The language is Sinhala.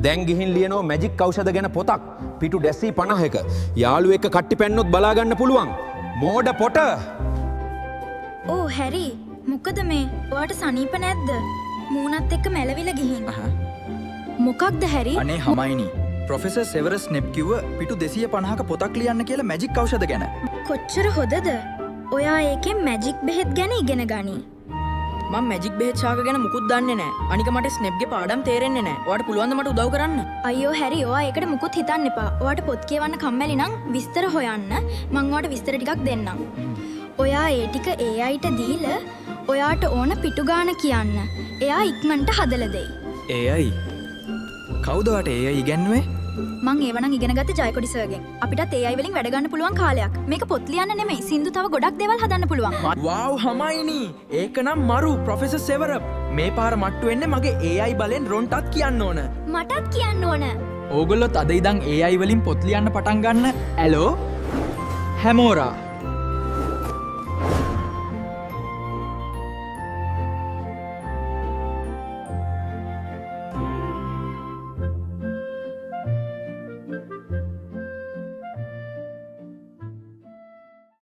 දැන් ගිහින් ලියනවා මැජික් ඖෂධ ගැන පොතක්. පිටු 250ක. යාළුවෙක් එක්ක කට්ටි පැන්නොත් බලා ගන්න පුළුවන්. මෝඩ පොට. ඕ හැරි මොකද මේ ඔයාට සනීප නැද්ද? මූණත් එක්ක මැලවිලා ගිහින්. මොකක්ද හැරි? අනේ හමයිනි. ප්‍රොෆෙසර් සෙවරස් ස්නෙප් කිව්ව පිටු 250ක පොතක් ලියන්න කියලා මැජික් ඖෂධ ගැන. කොච්චර හොඳද? ඔයා ඒකෙන් මැජික් බෙහෙත් ගැන ඉගෙන ගනි. මම මැජික් බෙහෙත් ශාක ගැන මුකුත් දන්නේ නැහැ. අනික මට ස්නෙප්ගේ පාඩම් තේරෙන්නේ නැහැ. ඔයාට පුළුවන් ද මට උදව් කරන්න? අයියෝ හැරි ඔයා ඒකට මුකුත් හිතන්න එපා. ඔයාට පොත් කියවන්න කම්මැලි නම් විස්තර හොයන්න. මං ඔයාට විස්තර ටිකක් දෙන්නම්. ඔයා ඒ ටික AIට දීලා ඔයාට ඕන පිටු ගාන කියන්න. එයා ඉක්මනට හදලා දෙයි. AI කවුද ඔයාට AI ඉගෙනුවේ? මං ඒවනම් ඉගෙන ගත්තේ ජයකොඩි සර්ගෙන්. අපිටත් AI වලින් වැඩ ගන්න පුළුවන් කාලයක්. මේක පොත් ලියන්න නෙමෙයි. සින්දු තව ගොඩක් දේවල් හදන්න පුළුවන්. වව් හමයිනි. ඒක නම් මරු ප්‍රොෆෙසර් සෙවරප්. මේ පාර මට්ටු වෙන්නේ මගේ AI බලෙන් රොන්ටත් කියන්න ඕන. මටත් කියන්න ඕන. ඕගොල්ලොත් අද ඉඳන් AI වලින් පොත් ලියන්න පටන් ගන්න. ඇලෝ හැමෝරා